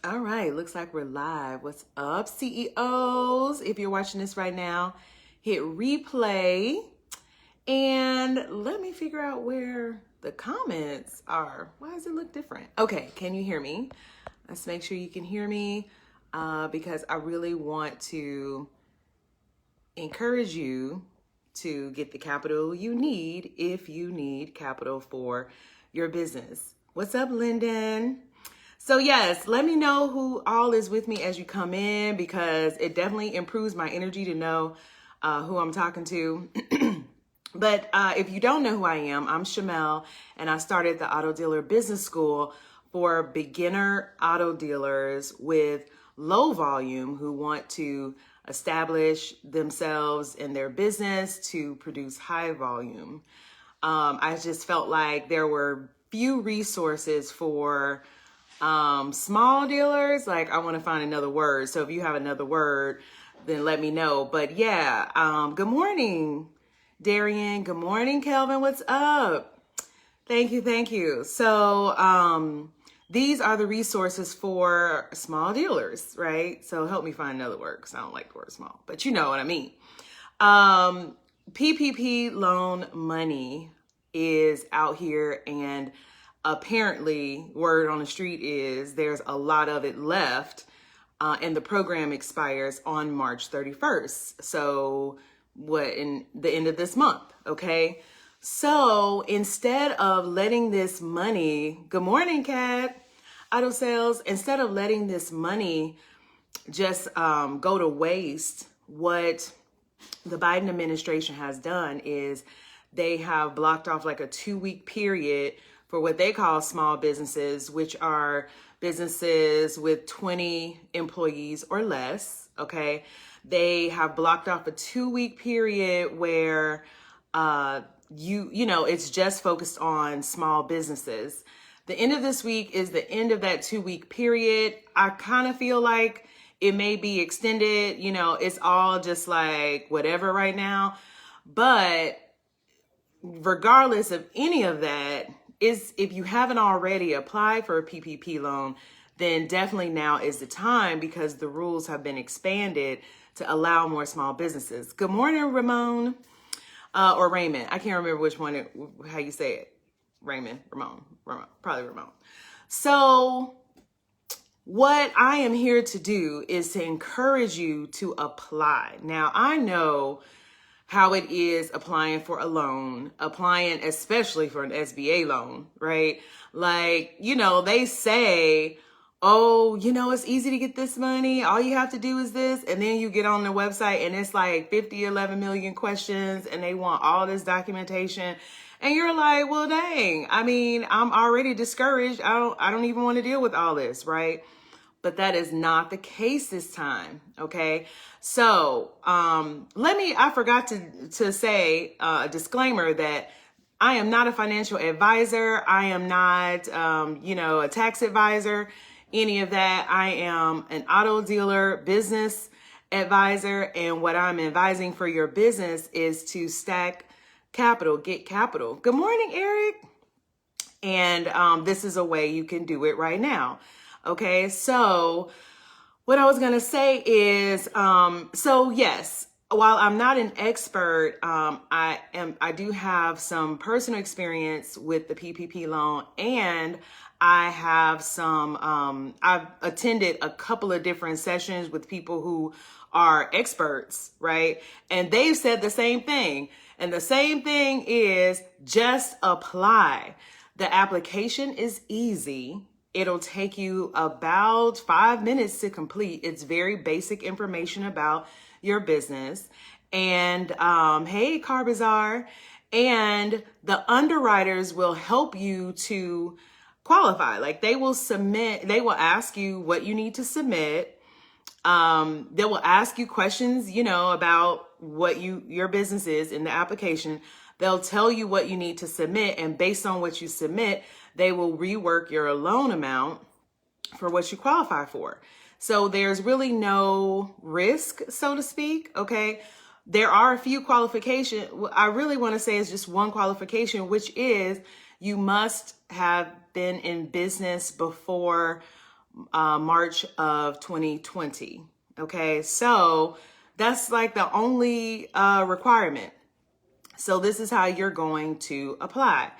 All right, looks like we're live. What's up, CEOs? If you're watching this right now, hit replay and let me figure out where the comments are. Why does it look different? Okay, can you hear me? Let's make sure you can hear me because I really want to encourage you to get the capital you need if you need capital for your business. What's up, Lyndon? So yes, let me know who all is with me as you come in because it definitely improves my energy to know who I'm talking to. But if you don't know who I am, I'm Shamel, and I started the Auto Dealer Business School for beginner auto dealers with low volume who want to establish themselves in their business to produce high volume. I just felt like there were few resources for small dealers. Like, I want to find another word. So if you have another word, then let me know. But yeah, good morning, Darian. Good morning, Kelvin. What's up? Thank you. Thank you. So, these are the resources for small dealers, right? So help me find another word because I don't like the word small, but you know what I mean. PPP loan money is out here, and apparently word on the street is there's a lot of it left, and the program expires on March 31st. So in the end of this month, okay? So instead of letting this money, good morning, Kat, auto sales, instead of letting this money just go to waste, what the Biden administration has done is they have blocked off like a 2-week period for what they call small businesses, which are businesses with 20 employees or less, okay? They have blocked off a 2-week period where it's just focused on small businesses. The end of this week is the end of that 2-week period. I kind of feel like it may be extended, it's all just like whatever right now. But regardless of any of that, if you haven't already applied for a PPP loan, then definitely now is the time because the rules have been expanded to allow more small businesses. Good morning, Ramon, or Raymond. I can't remember which one, how you say it. Raymond, Ramon, probably Ramon. So what I am here to do is to encourage you to apply. Now, I know how it is applying for a loan, applying especially for an SBA loan, right? Like, they say, oh, it's easy to get this money. All you have to do is this. And then you get on their website and it's like 11 million questions and they want all this documentation. And you're like, well, dang, I'm already discouraged. I don't even want to deal with all this, right? But that is not the case this time, okay? So I forgot to say a disclaimer that I am not a financial advisor. I am not, a tax advisor, any of that. I am an auto dealer business advisor. And what I'm advising for your business is to stack capital, get capital. Good morning, Eric. And this is a way you can do it right now. Okay, so what I was going to say is, yes, while I'm not an expert, I do have some personal experience with the PPP loan, and I have I've attended a couple of different sessions with people who are experts, right? And they've said the same thing. And the same thing is just apply. The application is easy. It'll take you about 5 minutes to complete. It's very basic information about your business. And hey, Car Bazaar. And the underwriters will help you to qualify. Like they will ask you what you need to submit. They will ask you questions, about what your business is in the application. They'll tell you what you need to submit, and based on what you submit, they will rework your loan amount for what you qualify for. So there's really no risk, so to speak, okay? There are a few qualifications. I really want to say it's just one qualification, which is you must have been in business before March of 2020. Okay, so that's like the only requirement. So this is how you're going to apply.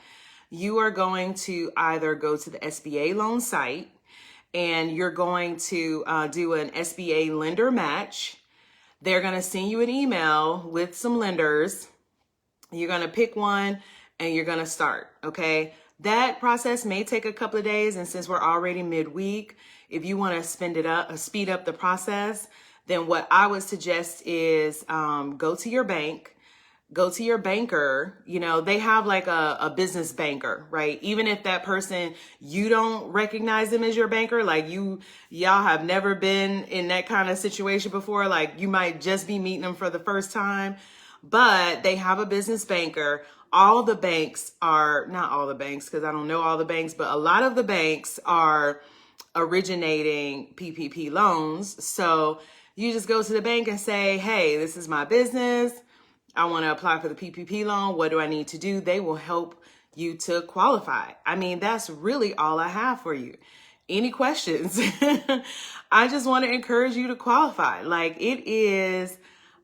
You are going to either go to the SBA loan site and you're going to do an SBA lender match. They're going to send you an email with some lenders. You're going to pick one and you're going to start. Okay. That process may take a couple of days. And since we're already midweek, if you want to speed up the process, then what I would suggest is go to your bank. Go to your banker. You know, they have like a business banker, right? Even if that person, you don't recognize them as your banker, like y'all have never been in that kind of situation before, like you might just be meeting them for the first time, but they have a business banker. All the banks are, not all the banks, because I don't know all the banks, but a lot of the banks are originating PPP loans. So you just go to the bank and say, hey, this is my business. I want to apply for the PPP loan. What do I need to do? They will help you to qualify. I mean, that's really all I have for you. Any questions? I just want to encourage you to qualify. Like it is,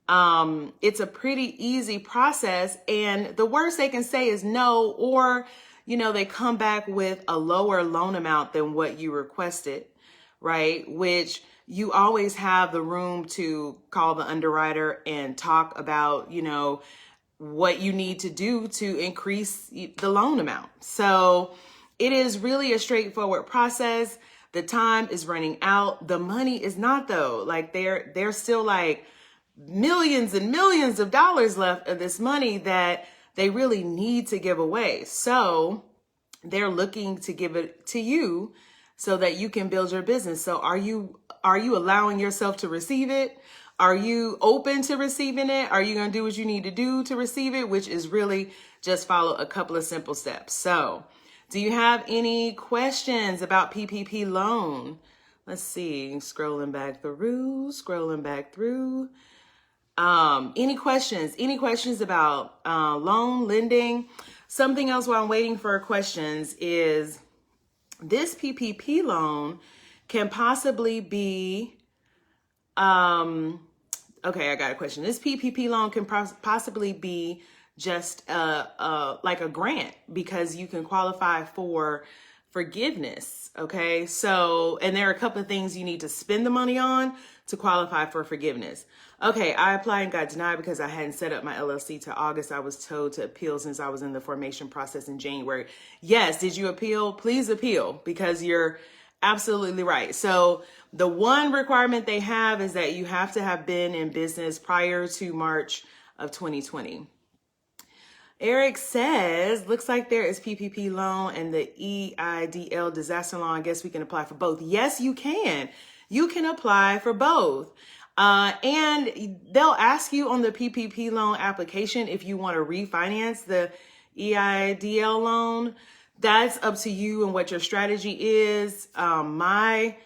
it's a pretty easy process. And the worst they can say is no, or, you know, they come back with a lower loan amount than what you requested, right? Which you always have the room to call the underwriter and talk about, you know, what you need to do to increase the loan amount. So it is really a straightforward process. The time is running out. The money is not though. Like there's still like millions and millions of dollars left of this money that they really need to give away. So they're looking to give it to you so that you can build your business. So are you allowing yourself to receive it? Are you open to receiving it? Are you going to do what you need to do to receive it? Which is really just follow a couple of simple steps. So do you have any questions about PPP loan? Let's see, scrolling back through. Any questions about loan lending? Something else while I'm waiting for questions is this PPP loan can possibly be, okay, I got a question. This PPP loan can possibly be just like a grant because you can qualify for forgiveness. Okay, so, and there are a couple of things you need to spend the money on to qualify for forgiveness. Okay, I applied and got denied because I hadn't set up my LLC to August. I was told to appeal since I was in the formation process in January. Yes, did you appeal? Please appeal because you're absolutely right. So the one requirement they have is that you have to have been in business prior to March of 2020. Eric says, looks like there is PPP loan and the EIDL disaster loan. I guess we can apply for both. Yes, you can. You can apply for both. And they'll ask you on the PPP loan application if you want to refinance the EIDL loan. That's up to you and what your strategy is. My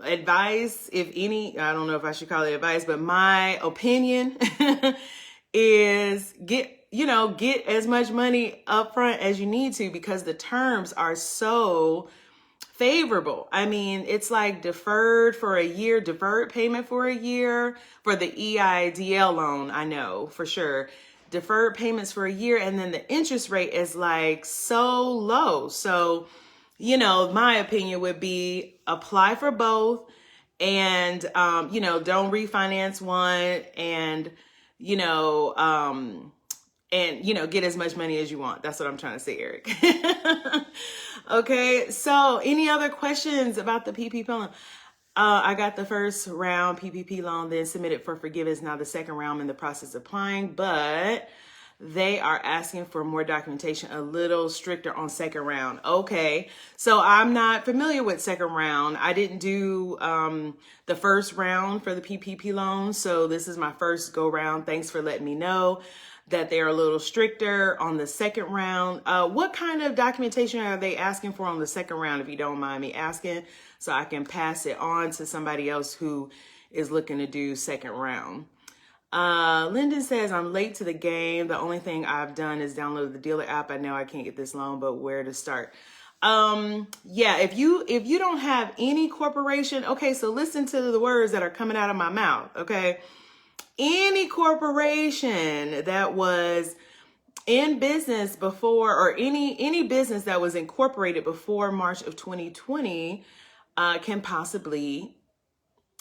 advice, if any, I don't know if I should call it advice, but my opinion is get as much money up front as you need to because the terms are so favorable. I mean, it's like deferred payment for a year for the EIDL loan. I know for sure. Deferred payments for a year. And then the interest rate is like so low. So, my opinion would be apply for both and, don't refinance one and, get as much money as you want. That's what I'm trying to say, Eric. Okay. So any other questions about the PPP loan? I got the first round PPP loan, then submitted for forgiveness. Now the second round I'm in the process of applying, but they are asking for more documentation, a little stricter on second round. Okay. So I'm not familiar with second round. I didn't do the first round for the PPP loan. So this is my first go round. Thanks for letting me know that they're a little stricter on the second round. What kind of documentation are they asking for on the second round, if you don't mind me asking, so I can pass it on to somebody else who is looking to do second round? Lyndon says, I'm late to the game. The only thing I've done is download the dealer app. I know I can't get this loan, but where to start? Yeah, if you don't have any corporation, okay, so listen to the words that are coming out of my mouth, okay? Any corporation that was in business before, or any business that was incorporated before March of 2020 can possibly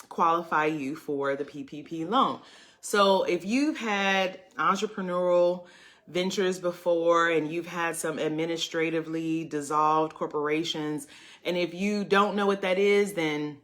qualify you for the PPP loan. So if you've had entrepreneurial ventures before and you've had some administratively dissolved corporations, and if you don't know what that is, then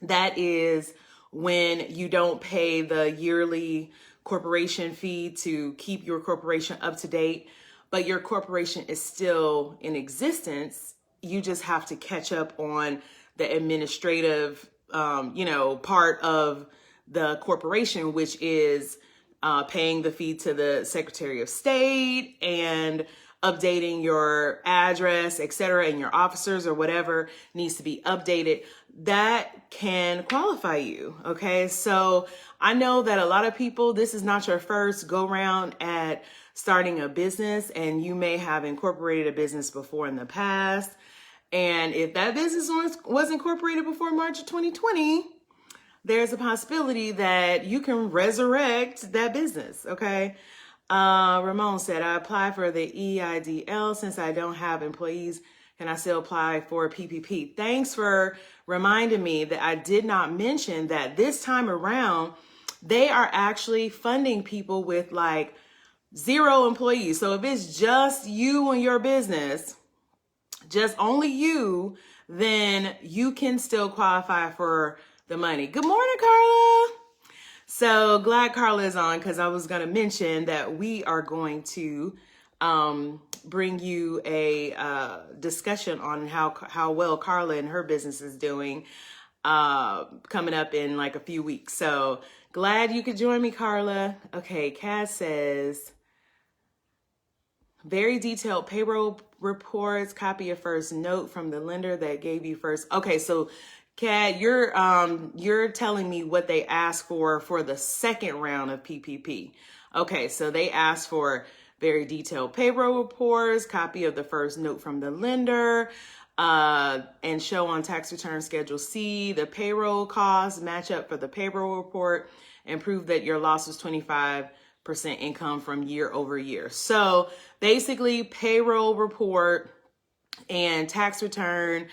that is when you don't pay the yearly corporation fee to keep your corporation up to date, but your corporation is still in existence. You just have to catch up on the administrative, part of the corporation, which is paying the fee to the Secretary of State and updating your address, etc., and your officers or whatever needs to be updated. That can qualify you. Okay. So I know that a lot of people, this is not your first go round at starting a business, and you may have incorporated a business before in the past. And if that business was incorporated before March of 2020, there's a possibility that you can resurrect that business. Okay. Ramon said, I applied for the EIDL since I don't have employees. Can I still apply for PPP? Thanks for reminding me that I did not mention that this time around, they are actually funding people with like 0 employees. So if it's just you and your business, just only you, then you can still qualify for the money. Good morning, Carla. So glad Carla is on, because I was going to mention that we are going to bring you a discussion on how well Carla and her business is doing coming up in like a few weeks. So glad you could join me, Carla. Okay, Cass says, very detailed payroll reports, copy of first note from the lender that gave you first. Okay, so Kat, you're telling me what they asked for the second round of PPP. Okay, so they asked for very detailed payroll reports, copy of the first note from the lender, and show on tax return Schedule C the payroll costs match up for the payroll report, and prove that your loss was 25% income from year over year. So basically, payroll report and tax return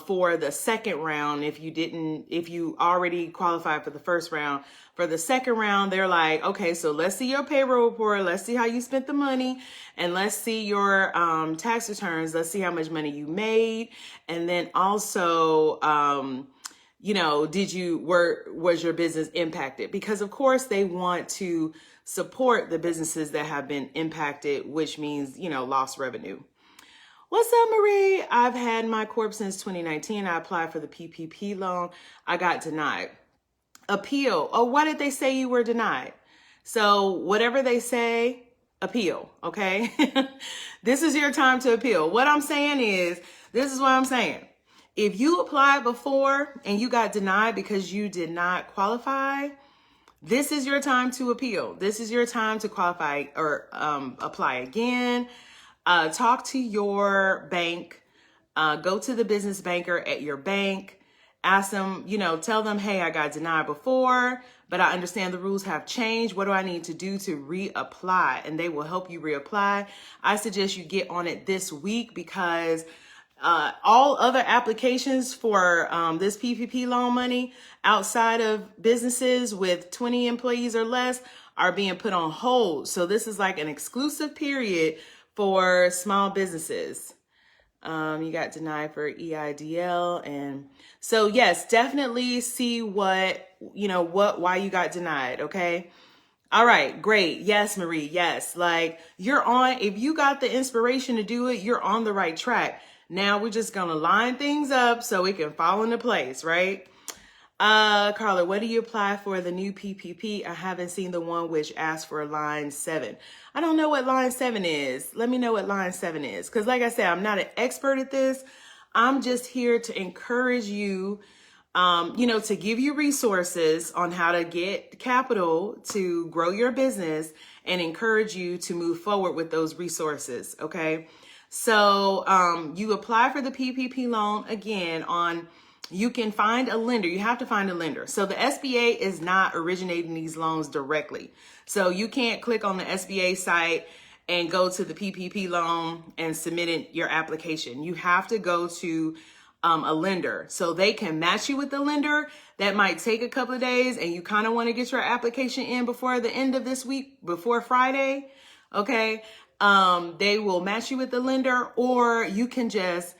for the second round. If you already qualified for the first round, for the second round, they're like, okay, so let's see your payroll report. Let's see how you spent the money, and let's see your tax returns. Let's see how much money you made. And then also, was your business impacted? Because of course they want to support the businesses that have been impacted, which means, lost revenue. What's up, Marie? I've had my corp since 2019. I applied for the PPP loan. I got denied. Appeal. Oh, why did they say you were denied? So whatever they say, appeal, okay? This is your time to appeal. What I'm saying is, this is what I'm saying. If you applied before and you got denied because you did not qualify, this is your time to appeal. This is your time to qualify or apply again. Talk to your bank. Go to the business banker at your bank. Ask them, tell them, hey, I got denied before, but I understand the rules have changed. What do I need to do to reapply? And they will help you reapply. I suggest you get on it this week, because all other applications for this PPP loan money outside of businesses with 20 employees or less are being put on hold. So this is like an exclusive period for small businesses. You got denied for EIDL. And so yes, definitely see why you got denied. Okay. All right, great. Yes, Marie. Yes. Like if you got the inspiration to do it, you're on the right track. Now we're just going to line things up so it can fall into place, right? Carla, what do you apply for the new PPP? I haven't seen the one which asks for line 7. I don't know what line 7 is. Let me know what line 7 is. Because like I said, I'm not an expert at this. I'm just here to encourage you, to give you resources on how to get capital to grow your business, and encourage you to move forward with those resources. Okay. So you apply for the PPP loan again you can find a lender. You have to find a lender. So the SBA is not originating these loans directly. So you can't click on the SBA site and go to the PPP loan and submit your application. You have to go to a lender so they can match you with the lender. That might take a couple of days, and you kind of want to get your application in before the end of this week, before Friday. Okay. They will match you with the lender, or you can just,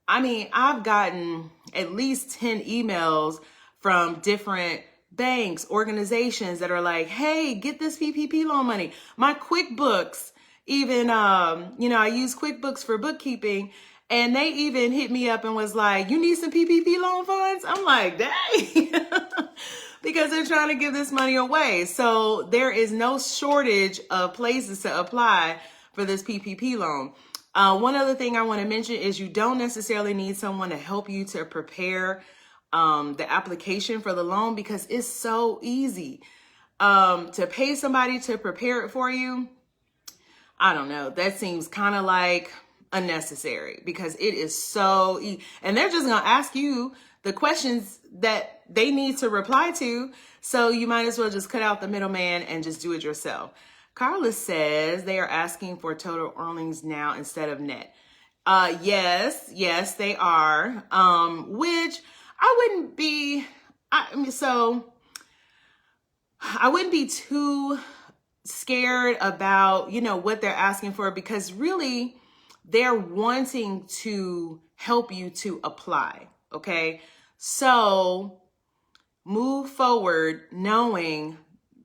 I've gotten at least 10 emails from different banks, organizations that are like, hey, get this PPP loan money. My QuickBooks, even, I use QuickBooks for bookkeeping, and they even hit me up and was like, you need some PPP loan funds? I'm like, dang, because they're trying to give this money away. So there is no shortage of places to apply for this PPP loan. One other thing I want to mention is you don't necessarily need someone to help you to prepare the application for the loan, because it's so easy to pay somebody to prepare it for you. I don't know. That seems kind of like unnecessary, because it is so easy. And they're just going to ask you the questions that they need to reply to. So you might as well just cut out the middleman and just do it yourself. Carla says they are asking for total earnings now instead of net. Yes, they are. Which I wouldn't be, I wouldn't be too scared about, what they're asking for, because really they're wanting to help you to apply. Okay. So move forward knowing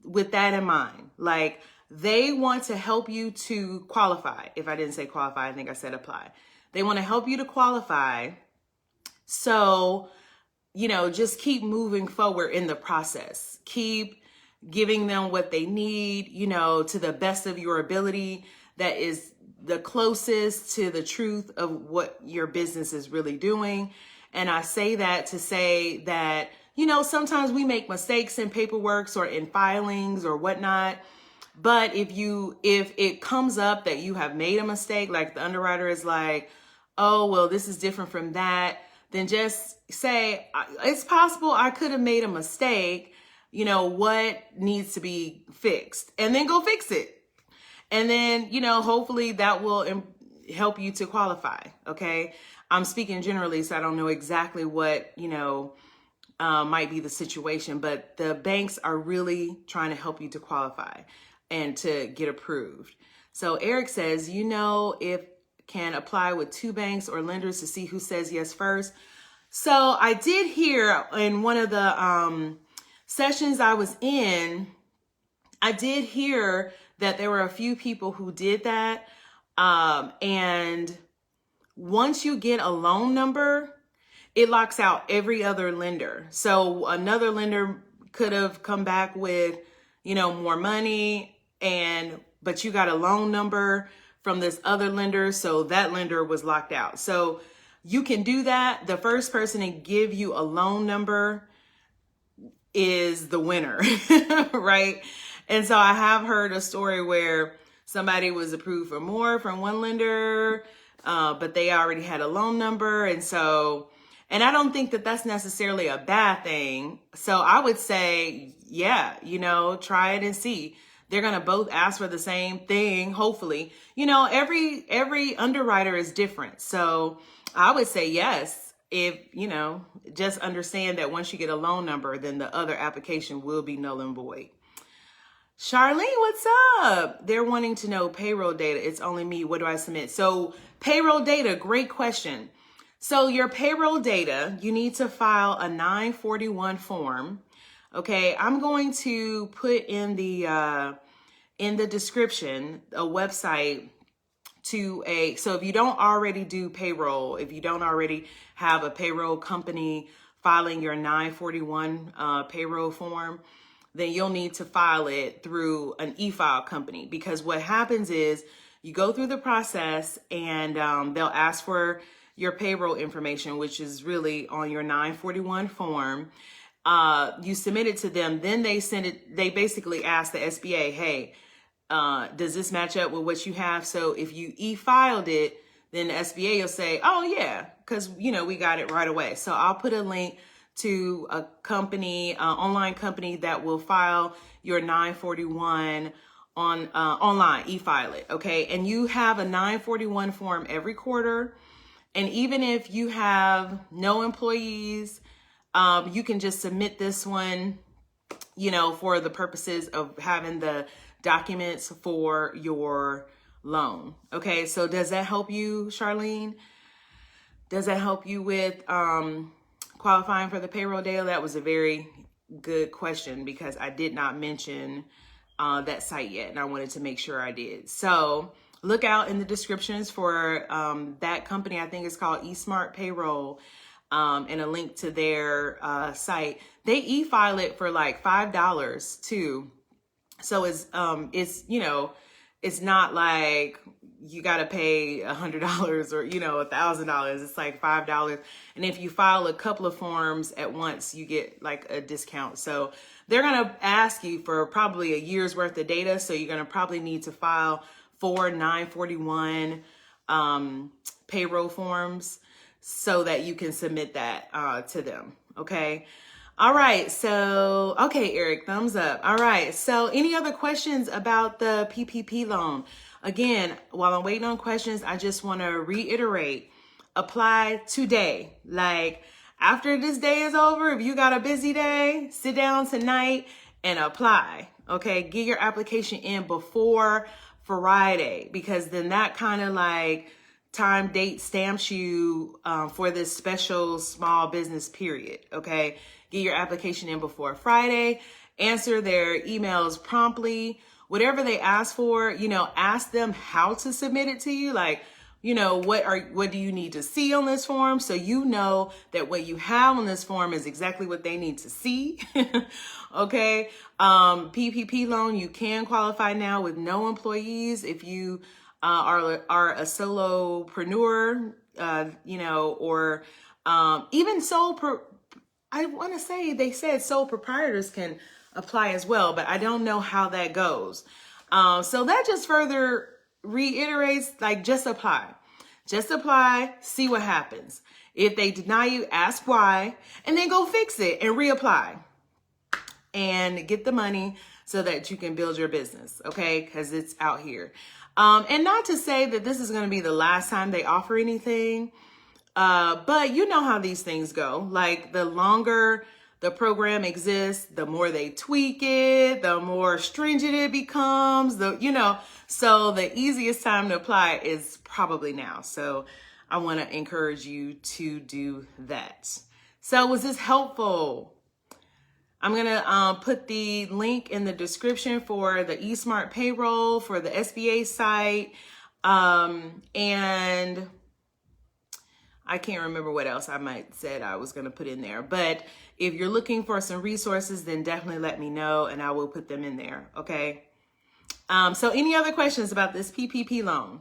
with that in mind, like they want to help you to qualify. If I didn't say qualify, I think I said apply. They want to help you to qualify. So, just keep moving forward in the process. Keep giving them what they need, to the best of your ability. That is the closest to the truth of what your business is really doing. And I say that to say that, sometimes we make mistakes in paperwork or in filings or whatnot. But if it comes up that you have made a mistake, like the underwriter is like, oh, well, this is different from that, then just say, it's possible I could have made a mistake. What needs to be fixed, and then go fix it. And then, hopefully that will help you to qualify. Okay. I'm speaking generally, so I don't know exactly what, might be the situation, but the banks are really trying to help you to qualify and to get approved. So Eric says, if can apply with 2 banks or lenders to see who says yes first. So I did hear in one of the sessions I was in, I did hear that there were a few people who did that. And once you get a loan number, it locks out every other lender. So another lender could have come back with, more money, but you got a loan number from this other lender. So that lender was locked out. So you can do that. The first person to give you a loan number is the winner, right? And so I have heard a story where somebody was approved for more from one lender, but they already had a loan number. And I don't think that that's necessarily a bad thing. So I would say, yeah, try it and see. They're going to both ask for the same thing, hopefully. Every underwriter is different. So I would say yes, if, just understand that once you get a loan number, then the other application will be null and void. Charlene, what's up? They're wanting to know payroll data. It's only me. What do I submit? So payroll data, great question. So your payroll data, you need to file a 941 form. Okay, I'm going to put in the description a website so if you don't already do payroll, if you don't already have a payroll company filing your 941 payroll form, then you'll need to file it through an EFile company, because what happens is you go through the process and they'll ask for your payroll information, which is really on your 941 form. You submit it to them, then they send it. They basically ask the SBA, hey, does this match up with what you have? So if you e-filed it, then the SBA will say, oh yeah, because we got it right away. So I'll put a link to a company, online company that will file your 941 on online, EFile it, okay? And you have a 941 form every quarter. And even if you have no employees, you can just submit this one, for the purposes of having the documents for your loan. Okay, so does that help you, Charlene? Does that help you with qualifying for the payroll deal? That was a very good question because I did not mention that site yet, and I wanted to make sure I did. So look out in the descriptions for that company. I think it's called eSmart Payroll, and a link to their site. They e-file it for like $5 too. So it's it's not like you got to pay $100 or, $1,000. It's like $5. And if you file a couple of forms at once, you get like a discount. So they're going to ask you for probably a year's worth of data. So you're going to probably need to file 4 941 payroll forms so that you can submit that to them. Okay. All right. So, okay, Eric, thumbs up. All right. So any other questions about the PPP loan? Again, while I'm waiting on questions, I just want to reiterate, apply today. Like after this day is over, if you got a busy day, sit down tonight and apply. Okay. Get your application in before Friday, because then that kind of like time date stamps you for this special small business period. Okay. Get your application in before Friday, answer their emails promptly, whatever they ask for, ask them how to submit it to you. Like, what do you need to see on this form? So that what you have on this form is exactly what they need to see. Okay. PPP loan, you can qualify now with no employees if you are a solopreneur, or even I want to say they said sole proprietors can apply as well, but I don't know how that goes. So that just further reiterates, like, just apply. Just apply, see what happens. If they deny you, ask why, and then go fix it and reapply and get the money so that you can build your business, okay? Because it's out here. And not to say that this is going to be the last time they offer anything, but you know how these things go. Like the longer the program exists, the more they tweak it, the more stringent it becomes, so the easiest time to apply is probably now. So I want to encourage you to do that. So was this helpful? I'm going to put the link in the description for the eSmart Payroll, for the SBA site, and I can't remember what else I might said I was going to put in there. But if you're looking for some resources, then definitely let me know and I will put them in there. Okay. So any other questions about this PPP loan?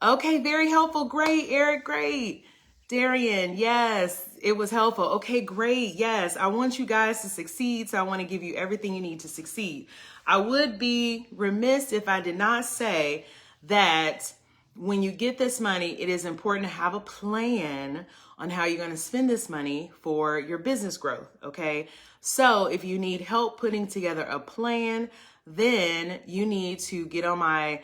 Okay. Very helpful. Great. Eric. Great. Darian. Yes, it was helpful. Okay, great. Yes. I want you guys to succeed. So I want to give you everything you need to succeed. I would be remiss if I did not say that when you get this money, it is important to have a plan on how you're going to spend this money for your business growth. Okay. So if you need help putting together a plan, then you need to get on my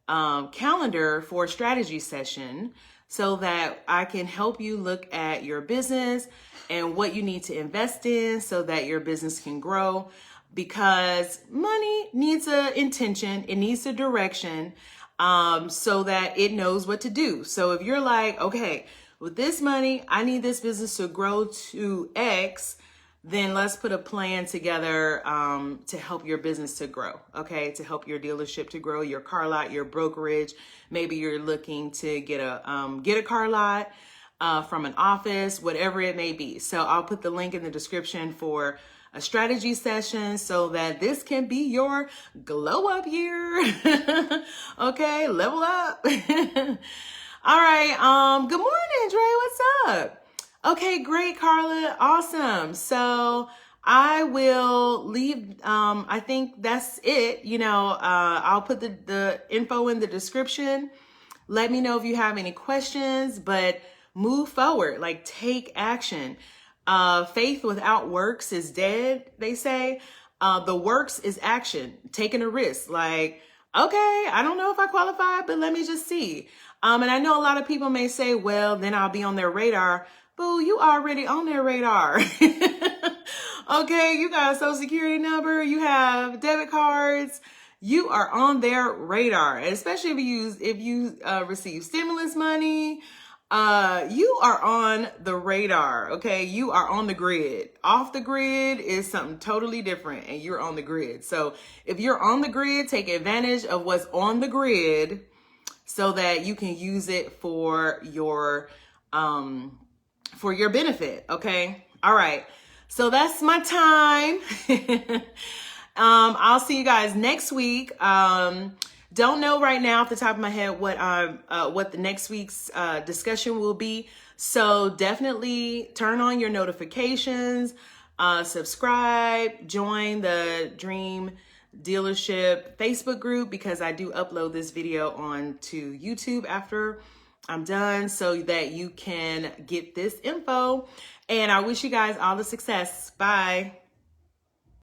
calendar for a strategy session so that I can help you look at your business and what you need to invest in so that your business can grow, because money needs an intention. It needs a direction. So that it knows what to do. So if you're like, okay, with this money, I need this business to grow to X, then let's put a plan together to help your business to grow, okay? To help your dealership to grow, your car lot, your brokerage. Maybe you're looking to get a car lot from an office, whatever it may be. So I'll put the link in the description for a strategy session so that this can be your glow up year. Okay, level up. All right. Good morning, Dre. What's up? Okay, great, Carla. Awesome. So I will leave. I think that's it. I'll put the info in the description. Let me know if you have any questions, but move forward, like take action. Faith without works is dead, they say. The works is action, taking a risk. Like, okay, I don't know if I qualify, but let me just see. And I know a lot of people may say, well, then I'll be on their radar. Boo, you already on their radar. Okay, you got a social security number, you have debit cards, you are on their radar. And especially if you receive stimulus money, you are on the radar. Okay, you are on the grid. Off the grid is something totally different, and you're on the grid. So if you're on the grid, take advantage of what's on the grid so that you can use it for your benefit. Okay, all right. So that's my time. I'll see you guys next week. Don't know right now off the top of my head what the next week's discussion will be. So definitely turn on your notifications, subscribe, join the Dream Dealership Facebook group, because I do upload this video onto YouTube after I'm done, so that you can get this info. And I wish you guys all the success. Bye.